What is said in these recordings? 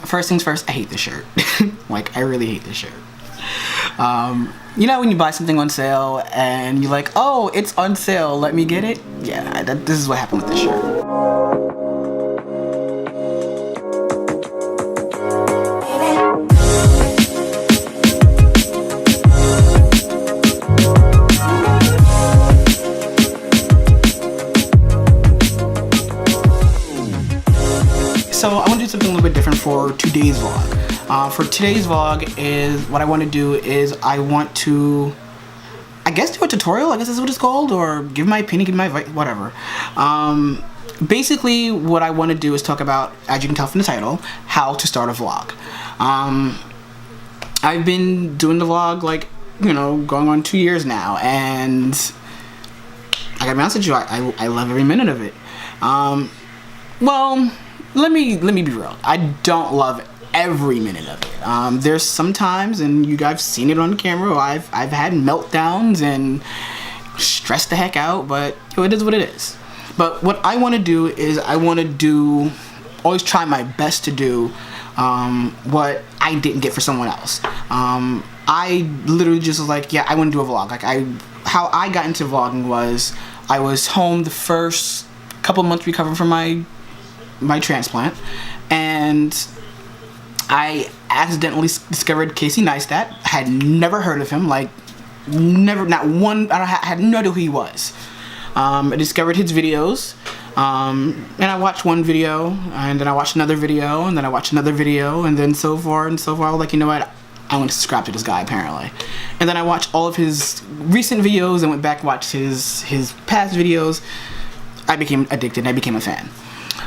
first things first, I hate this shirt. Like, I really hate this shirt. You know when you buy something on sale and you're like, oh, it's on sale, let me get it? Yeah, this is what happened with this shirt. So I want to do something a little bit different for today's vlog. For today's vlog is, what I want to do is I want to, I guess, do a tutorial, I guess that's what it's called, or give my opinion, give my advice, whatever. Basically what I want to do is talk about, as you can tell from the title, how to start a vlog. I've been doing the vlog, like, you know, going on 2 years now, and I gotta be honest with you, I love every minute of it. Well, let me be real. I don't love every minute of it. There's some times, and you guys have seen it on camera, I've had meltdowns and stressed the heck out, but you know, it is what it is. But what I want to do is I want to always try my best to do what I didn't get for someone else. I literally just was like, yeah, I want to do a vlog. Like, how I got into vlogging was, I was home the first couple months recovering from my transplant, and I accidentally discovered Casey Neistat. I had never heard of him, like, never, not one, I had no idea who he was. I discovered his videos, and I watched one video, and then I watched another video, and then I watched another video, and then so far and so far. I was like, you know what, I want to subscribe to this guy, apparently. And then I watched all of his recent videos and went back and watched his past videos. I became addicted, I became a fan.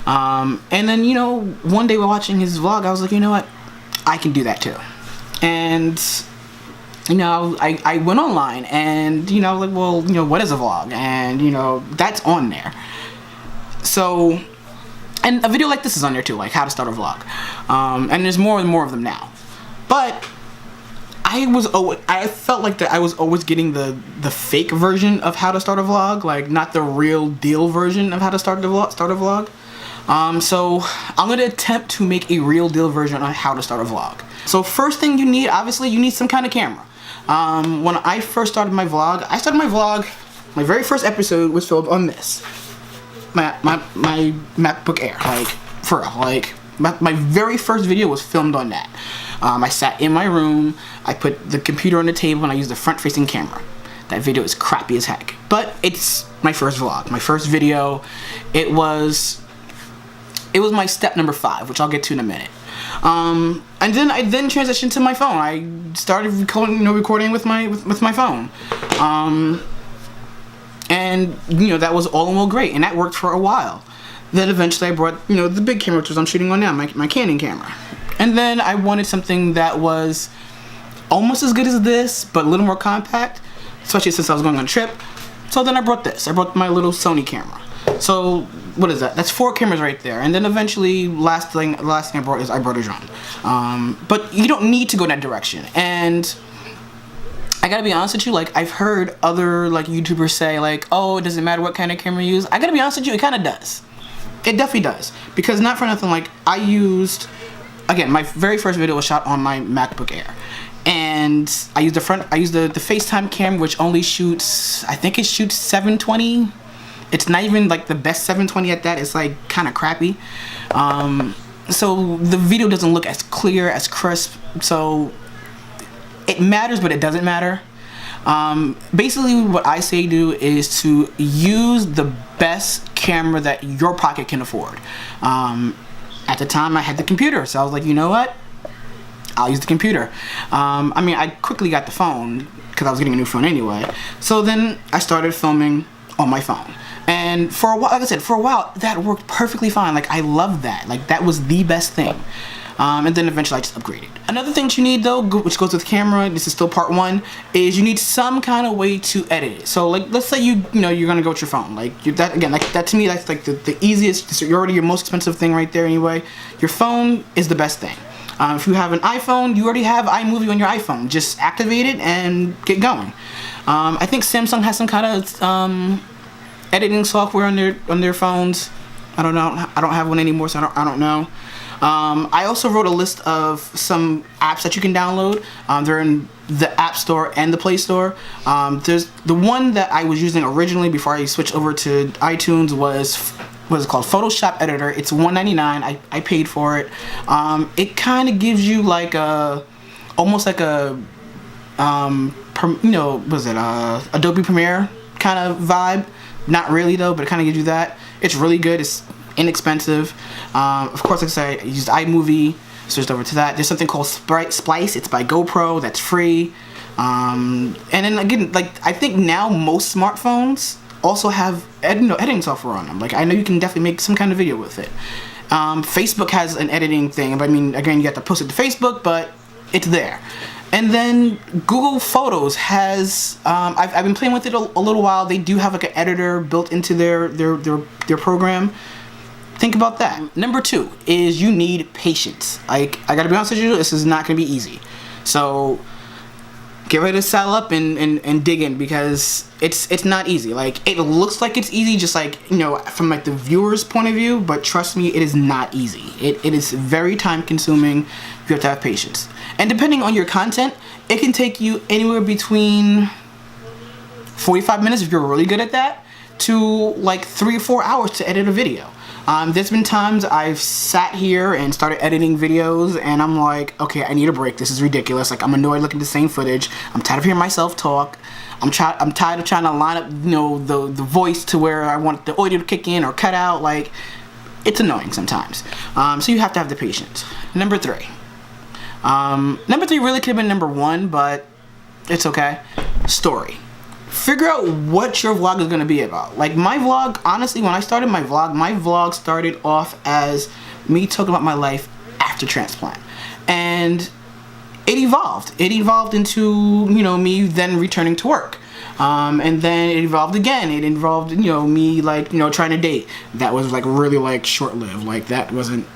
And then, you know, one day while watching his vlog, I was like, you know what, I can do that too. And, you know, I went online and, you know, like, well, you know, what is a vlog? And, you know, that's on there. So, and a video like this is on there too, like how to start a vlog. And there's more and more of them now. But I felt like that I was always getting the fake version of how to start a vlog, like not the real deal version of how to start a vlog. So I'm going to attempt to make a real deal version on how to start a vlog. So first thing you need, obviously, you need some kind of camera. When I first started my vlog, my very first episode was filmed on this. My MacBook Air, like, for real, like, my very first video was filmed on that. I sat in my room, I put the computer on the table, and I used a front-facing camera. That video is crappy as heck. But it's my first vlog, my first video. It was my step number 5, which I'll get to in a minute. And then I transitioned to my phone. I started recording with my phone. And you know, that was all and well great, and that worked for a while. Then eventually I brought, you know, the big camera, which I'm shooting on now, my Canon camera. And then I wanted something that was almost as good as this, but a little more compact, especially since I was going on a trip. So then I brought this. I brought my little Sony camera. So what is that? That's 4 cameras right there. And then eventually, the last thing I brought is I brought a drone. But you don't need to go in that direction. And I gotta be honest with you, like, I've heard other, like, YouTubers say, like, oh, it doesn't matter what kind of camera you use. I gotta be honest with you, it kind of does. It definitely does. Because not for nothing, like, I used, again, my very first video was shot on my MacBook Air. And I used the FaceTime camera, which only shoots, I think it shoots 720. It's not even like the best 720 at that. It's like kind of crappy. So the video doesn't look as clear, as crisp. So it matters, but it doesn't matter. Basically what I say do is to use the best camera that your pocket can afford. At the time I had the computer, so I was like, you know what? I'll use the computer. I mean, I quickly got the phone because I was getting a new phone anyway. So then I started filming on my phone. And for a while, like I said, for a while, that worked perfectly fine. Like, I loved that. Like, that was the best thing. And then eventually I just upgraded. Another thing that you need though, which goes with the camera, this is still part 1, is you need some kind of way to edit it. So like, let's say you're gonna go with your phone. Like, that again, like that to me, that's like the easiest. You're already your most expensive thing right there anyway. Your phone is the best thing. If you have an iPhone, you already have iMovie on your iPhone. Just activate it and get going. I think Samsung has some kind of editing software on their phones. I don't know. I don't have one anymore, so I don't know. I also wrote a list of some apps that you can download. They're in the App Store and the Play Store. There's the one that I was using originally before I switched over to iTunes was what is it called? Photoshop Editor. It's $1.99. I paid for it. It kind of gives you like almost like a Adobe Premiere kind of vibe. Not really though, but it kind of gives you that. It's really good. It's inexpensive. Of course, like I said, I used iMovie, switched over to that. There's something called Splice. It's by GoPro. That's free. And then again, like I think now most smartphones also have editing software on them. Like I know you can definitely make some kind of video with it. Facebook has an editing thing. But I mean, again, you have to post it to Facebook, but it's there. And then Google Photos has, I've been playing with it a little while. They do have like an editor built into their program. Think about that. Number 2 is you need patience. Like, I gotta be honest with you, this is not gonna be easy. So, get ready to saddle up and dig in because it's not easy. Like, it looks like it's easy just like, from like the viewer's point of view, but trust me, it is not easy. It is very time consuming. You have to have patience. And depending on your content, it can take you anywhere between 45 minutes if you're really good at that to like 3 or 4 hours to edit a video. There's been times I've sat here and started editing videos and I'm like, okay, I need a break. This is ridiculous. Like, I'm annoyed looking at the same footage. I'm tired of hearing myself talk. I'm tired of trying to line up, the voice to where I want the audio to kick in or cut out. Like, it's annoying sometimes. So you have to have the patience. Number 3. Number 3 really could have been number 1, but it's okay. Story. Figure out what your vlog is going to be about. Like my vlog, honestly, when I started my vlog started off as me talking about my life after transplant. And it evolved. It evolved into, me then returning to work. And then it evolved again. It involved, me like, trying to date. That was like really like short-lived. Like that wasn't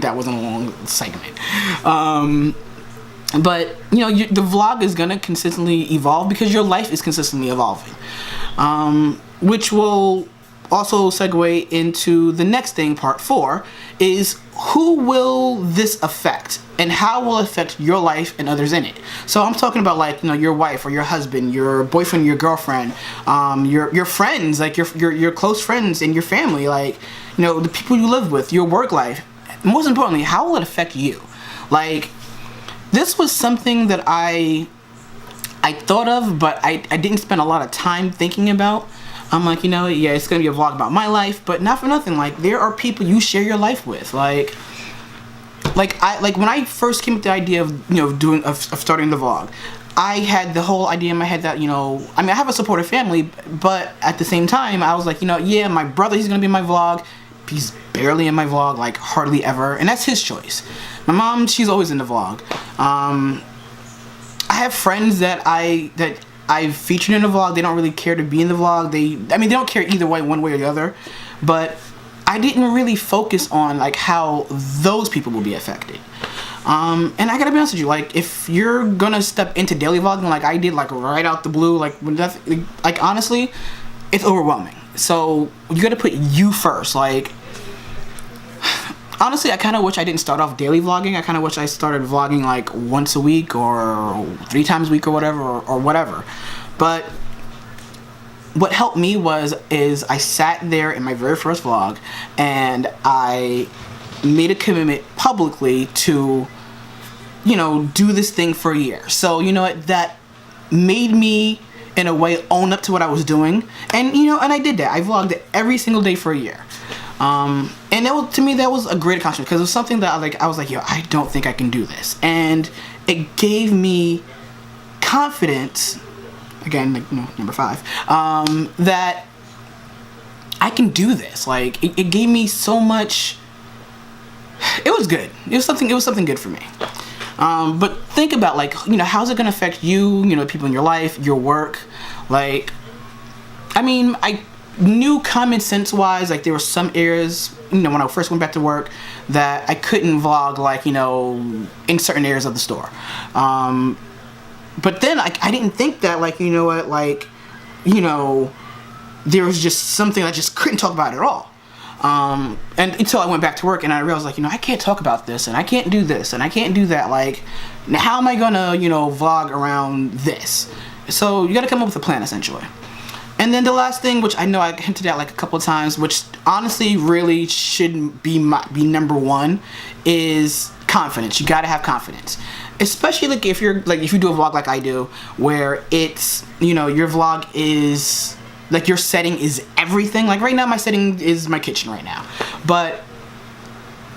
that wasn't a long segment. But the vlog is gonna consistently evolve because your life is consistently evolving, which will also segue into the next thing. Part 4 is who will this affect and how will it affect your life and others in it. So I'm talking about like your wife or your husband, your boyfriend, your girlfriend, your friends, like your close friends and your family, like the people you live with, your work life. Most importantly, how will it affect you? Like, this was something that I thought of, but I didn't spend a lot of time thinking about. I'm like, yeah, it's gonna be a vlog about my life, but not for nothing. Like, there are people you share your life with. Like when I first came with the idea of starting the vlog, I had the whole idea in my head that I have a supportive family, but at the same time, I was like, yeah, my brother, he's gonna be in my vlog. He's barely in my vlog, like hardly ever, and that's his choice. My mom, she's always in the vlog. I have friends that I've featured in the vlog. They don't really care to be in the vlog. They don't care either way, one way or the other. But I didn't really focus on like how those people will be affected. And I gotta be honest with you, like if you're gonna step into daily vlogging like I did, like right out the blue, like honestly, it's overwhelming. So you gotta put you first. Like, honestly, I kind of wish I didn't start off daily vlogging. I kind of wish I started vlogging like once a week or 3 times a week or whatever, or whatever. But what helped me is I sat there in my very first vlog and I made a commitment publicly to, do this thing for a year. So, that made me, in a way, own up to what I was doing. And, and I did that. I vlogged every single day for a year. And to me, that was a great accomplishment because it was something that I was like, I don't think I can do this. And it gave me confidence, again, number 5, that I can do this. Like, it gave me so much. It was good. It was something good for me. But think about like, how's it gonna affect you? People in your life, your work. Like, I knew common sense wise, like there were some areas, when I first went back to work, that I couldn't vlog, like, in certain areas of the store. But then I didn't think that, like, there was just something I just couldn't talk about at all. And until I went back to work and I realized, like, I can't talk about this, and I can't do this, and I can't do that. Like, how am I gonna, vlog around this? So you gotta come up with a plan, essentially. And then the last thing, which I know I hinted at like a couple of times, which honestly really should be number one, is confidence. You gotta have confidence. Especially like if you do a vlog like I do, where it's, your vlog is like, your setting is everything. Like right now my setting is my kitchen right now. But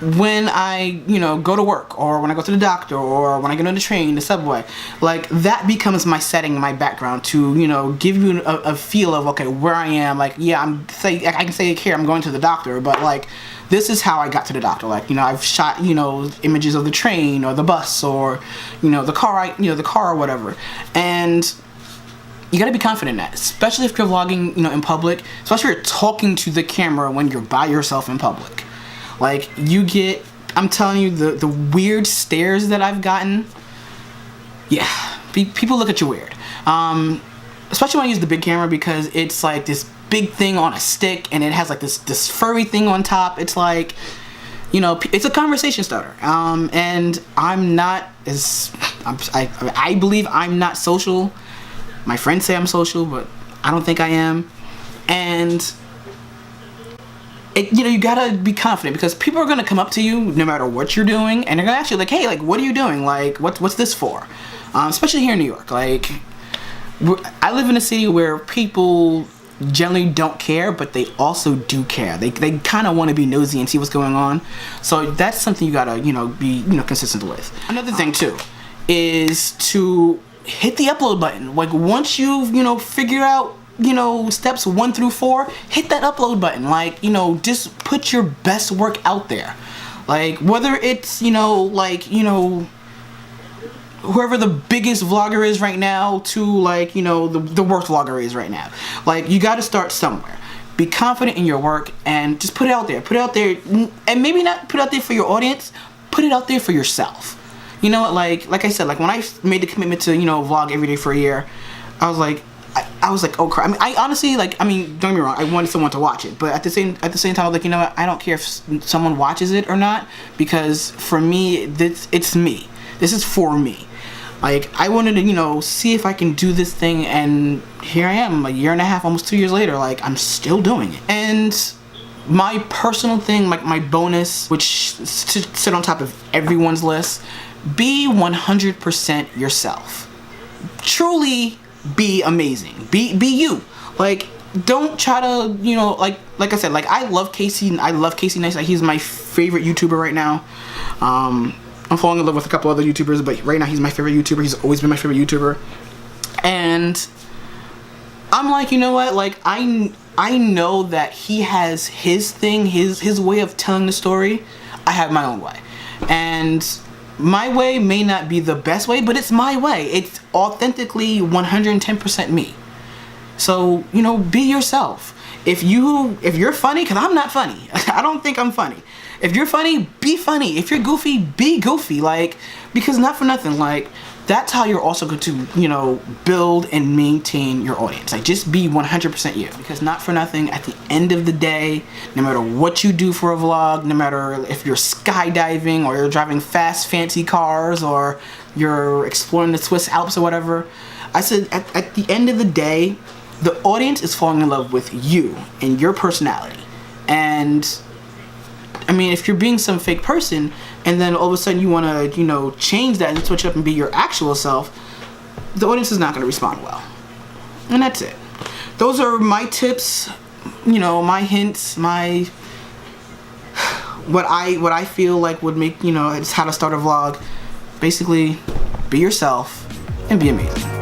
when I, go to work, or when I go to the doctor, or when I get on the train, the subway, like that becomes my setting, my background to, give you a feel of, okay, where I am. Like, yeah, I can say here I'm going to the doctor, but like, this is how I got to the doctor. Like, I've shot, images of the train or the bus or, the car or whatever. And you gotta be confident in that, especially if you're vlogging, in public, especially if you're talking to the camera when you're by yourself in public. Like, I'm telling you, the weird stares that I've gotten, yeah, people look at you weird. Especially when I use the big camera, because it's like this big thing on a stick, and it has like this furry thing on top. It's like, it's a conversation starter. And I'm not I believe I'm not social. My friends say I'm social, but I don't think I am. And you gotta be confident, because people are gonna come up to you no matter what you're doing, and they're gonna ask you like, hey, like, what are you doing? Like, what's this for? Especially here in New York. Like, I live in a city where people generally don't care, but they also do care. They kind of want to be nosy and see what's going on. So that's something you gotta be consistent with. Another thing too is to hit the upload button. Like, once you've figured out steps 1 through 4, hit that upload button. Like, just put your best work out there. Like, whether it's whoever the biggest vlogger is right now to like the worst vlogger is right now. Like, you got to start somewhere. Be confident in your work and just put it out there. Put it out there, and maybe not put it out there for your audience. Put it out there for yourself. Like I said, like when I made the commitment to vlog every day for a year, I was like, oh crap. I mean, I honestly, like, don't get me wrong, I wanted someone to watch it, but at the same time, I was like, what, I don't care if someone watches it or not, because for me, it's me. This is for me. Like, I wanted to, see if I can do this thing, and here I am, a year and a half, almost 2 years later, like, I'm still doing it. And my personal thing, like my bonus, which should sit on top of everyone's list, be 100% yourself. Truly be amazing. Be you. Like, don't try to, like I said, like, I love Casey Neistat. Like, he's my favorite YouTuber right now. I'm falling in love with a couple other YouTubers, but right now he's my favorite YouTuber. He's always been my favorite YouTuber. And I'm like, you know what? Like, I know that he has his thing, his way of telling the story. I have my own way. And my way may not be the best way, but it's my way. It's authentically 110% me. So, be yourself. If you're funny, because I'm not funny. I don't think I'm funny. If you're funny, be funny. If you're goofy, be goofy. Like, because not for nothing, like, that's how you're also going to, build and maintain your audience. Like, just be 100% you. Because not for nothing, at the end of the day, no matter what you do for a vlog, no matter if you're skydiving or you're driving fast, fancy cars or you're exploring the Swiss Alps or whatever, I said at the end of the day, the audience is falling in love with you and your personality. And I mean, if you're being some fake person and then all of a sudden you want to, change that and switch it up and be your actual self, the audience is not going to respond well. And that's it. Those are my tips, my hints, what I feel like would make, it's how to start a vlog. Basically, be yourself and be amazing.